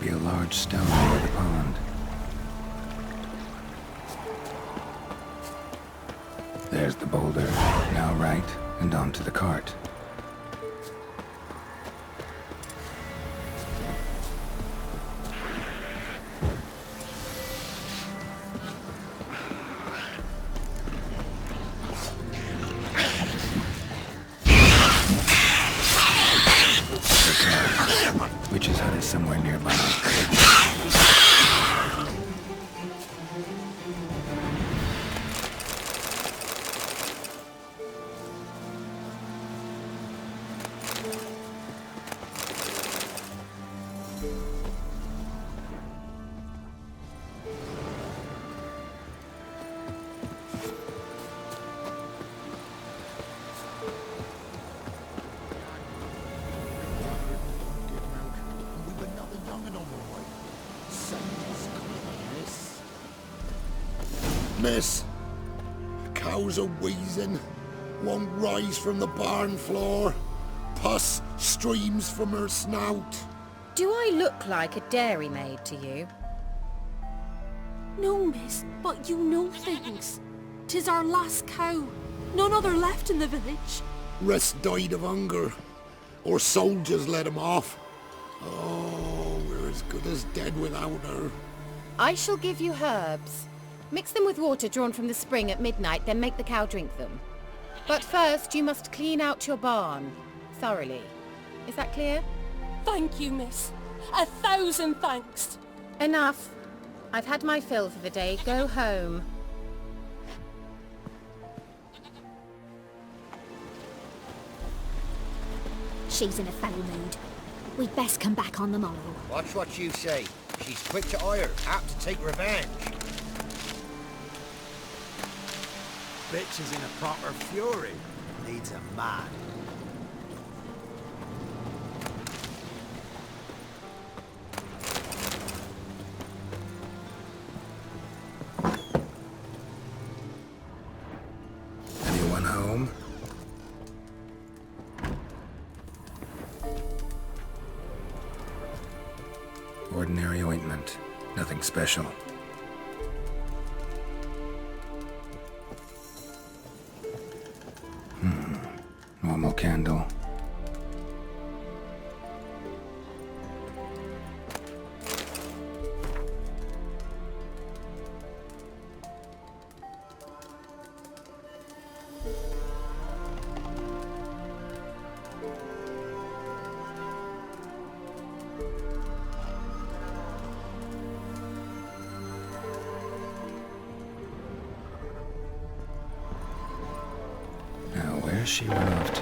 be a large stone near the pond. There's the boulder. Now right, and onto the cart. Witch's hut is somewhere nearby. Miss, cows are wheezing, won't rise from the barn floor, pus streams from her snout. Do I look like a dairymaid to you? No, miss, but you know things. 'Tis our last cow. None other left in the village. Rest died of hunger, or soldiers let him off. Oh, we're as good as dead without her. I shall give you herbs. Mix them with water drawn from the spring at midnight, then make the cow drink them. But first, you must clean out your barn. Thoroughly. Is that clear? Thank you, miss. 1,000 thanks. Enough. I've had my fill for the day. Go home. She's in a foul mood. We'd best come back on the morrow. Watch what you say. She's quick to ire, apt to take revenge. Bitch is in a proper fury. Needs a man. Anyone home? Ordinary ointment. Nothing special. Normal candle. Now, where's she run off to?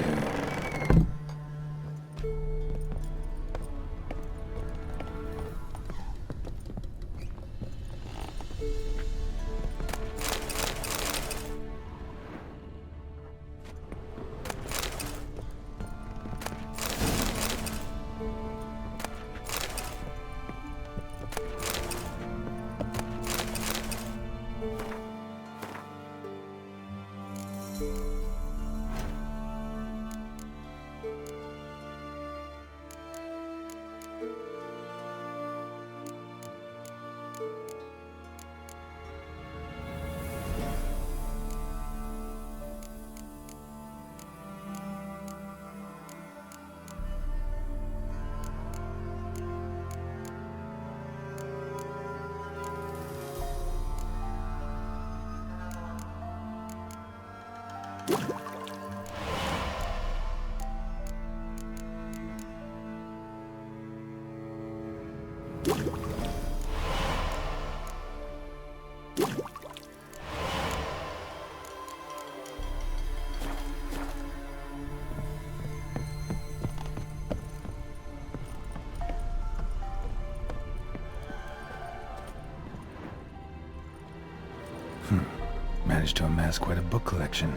Managed to amass quite a book collection.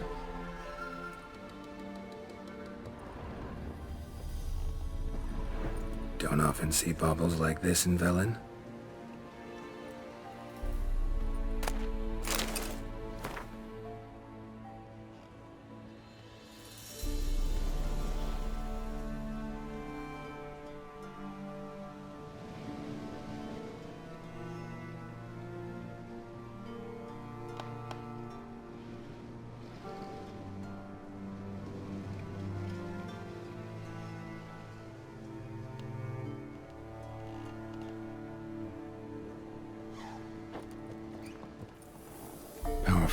Don't often see baubles like this in Velen.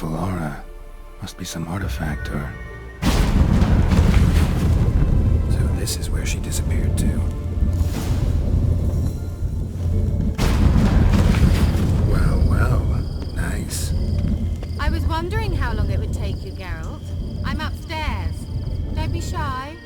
powerful aura. Must be some artifact or... So this is where she disappeared to. Well, well. Nice. I was wondering how long it would take you, Geralt. I'm upstairs. Don't be shy.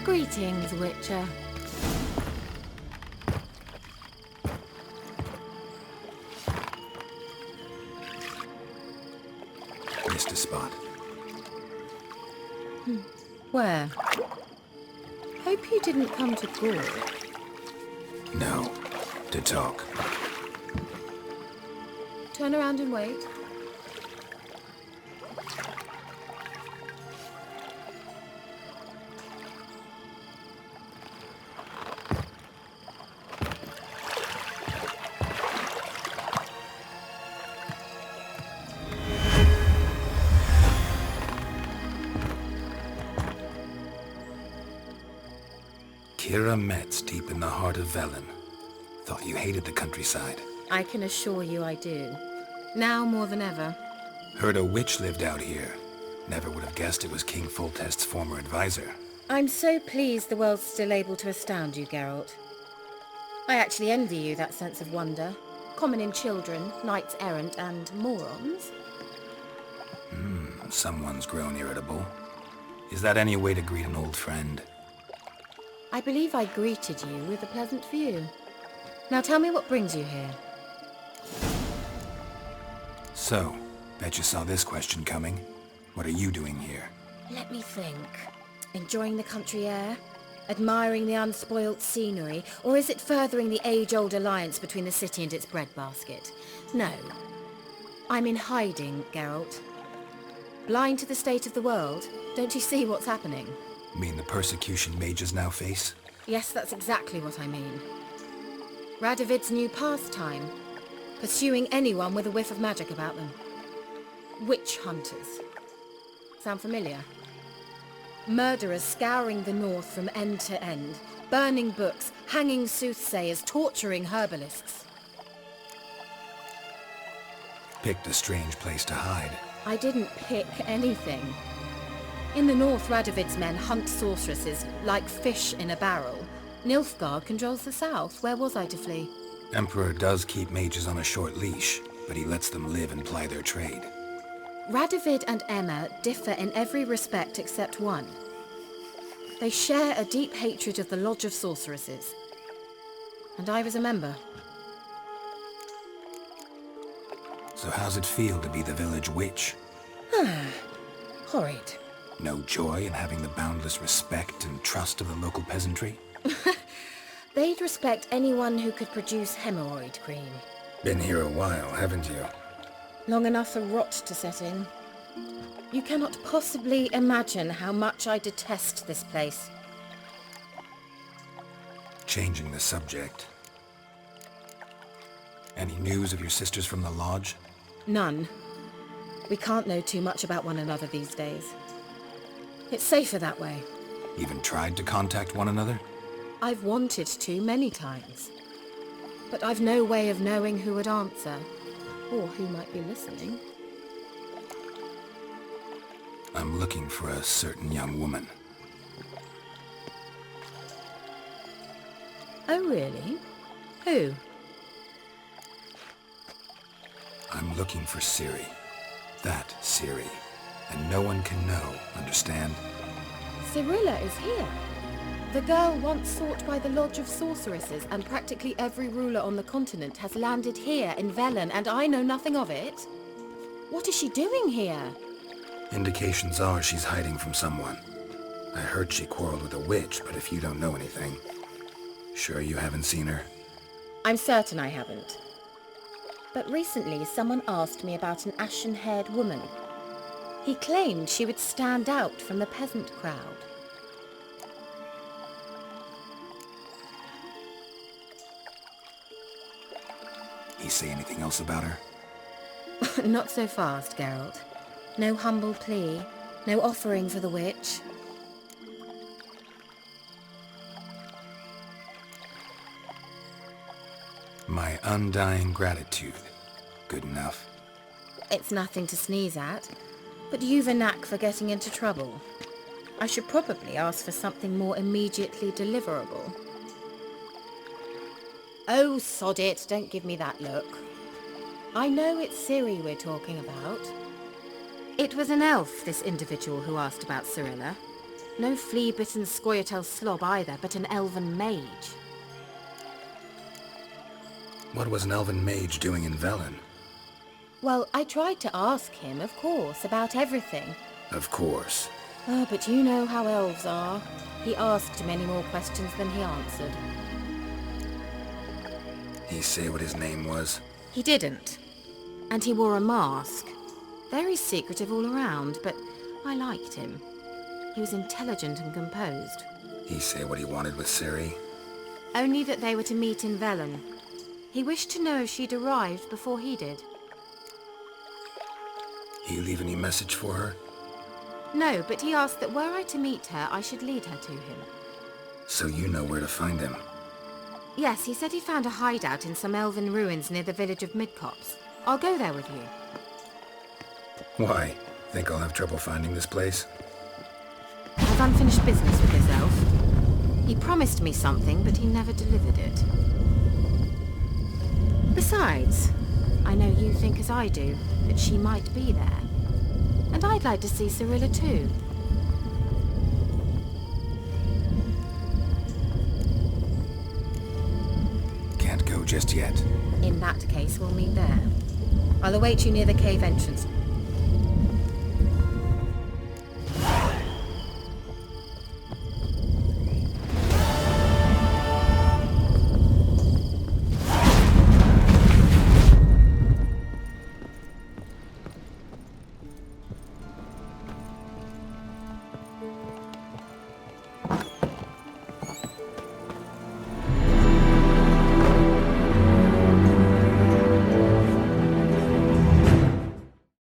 Greetings, Witcher. Missed a spot. Where? Hope you didn't come to Gaul. No. To talk. Turn around and wait. Keira Metz, deep in the heart of Velen. Thought you hated the countryside. I can assure you I do. Now more than ever. Heard a witch lived out here. Never would have guessed it was King Foltest's former advisor. I'm so pleased the world's still able to astound you, Geralt. I actually envy you that sense of wonder. Common in children, knights errant, and morons. Someone's grown irritable. Is that any way to greet an old friend? I believe I greeted you with a pleasant view. Now tell me what brings you here. So, bet you saw this question coming. What are you doing here? Let me think. Enjoying the country air? Admiring the unspoilt scenery? Or is it furthering the age-old alliance between the city and its breadbasket? No. I'm in hiding, Geralt. Blind to the state of the world? Don't you see what's happening? Mean the persecution mages now face? Yes, that's exactly what I mean. Radovid's new pastime. Pursuing anyone with a whiff of magic about them. Witch hunters. Sound familiar? Murderers scouring the north from end to end. Burning books, hanging soothsayers, torturing herbalists. Picked a strange place to hide. I didn't pick anything. In the north, Radovid's men hunt sorceresses like fish in a barrel. Nilfgaard controls the south. Where was I to flee? Emperor does keep mages on a short leash, but he lets them live and ply their trade. Radovid and Emma differ in every respect except one. They share a deep hatred of the Lodge of Sorceresses. And I was a member. So how's it feel to be the village witch? Horrid. No joy in having the boundless respect and trust of the local peasantry? They'd respect anyone who could produce hemorrhoid cream. Been here a while, haven't you? Long enough for rot to set in. You cannot possibly imagine how much I detest this place. Changing the subject. Any news of your sisters from the lodge? None. We can't know too much about one another these days. It's safer that way. Even tried to contact one another? I've wanted to many times. But I've no way of knowing who would answer, or who might be listening. I'm looking for a certain young woman. Oh, really? Who? I'm looking for Ciri. That Ciri. And no one can know, understand? Cirilla is here. The girl once sought by the Lodge of Sorceresses, and practically every ruler on the continent has landed here in Velen, and I know nothing of it. What is she doing here? Indications are she's hiding from someone. I heard she quarreled with a witch, but if you don't know anything, sure you haven't seen her? I'm certain I haven't. But recently someone asked me about an ashen-haired woman. He claimed she would stand out from the peasant crowd. He say anything else about her? Not so fast, Geralt. No humble plea, no offering for the witch. My undying gratitude. Good enough. It's nothing to sneeze at, but you've a knack for getting into trouble. I should probably ask for something more immediately deliverable. Oh, sod it, don't give me that look. I know it's Ciri we're talking about. It was an elf, this individual who asked about Cirilla. No flea-bitten Scoia'tael slob either, but an elven mage. What was an elven mage doing in Velen? Well, I tried to ask him, of course, about everything. Of course. Oh, but you know how elves are. He asked many more questions than he answered. He say what his name was? He didn't. And he wore a mask. Very secretive all around, but I liked him. He was intelligent and composed. He say what he wanted with Ciri? Only that they were to meet in Velen. He wished to know if she'd arrived before he did. He leave any message for her? No, but he asked that were I to meet her, I should lead her to him. So you know where to find him? Yes, he said he found a hideout in some elven ruins near the village of Midcopse. I'll go there with you. Why? Think I'll have trouble finding this place? I've unfinished business with this elf. He promised me something, but he never delivered it. Besides, I know you think as I do, that she might be there. And I'd like to see Cirilla too. Can't go just yet. In that case, we'll meet there. I'll await you near the cave entrance.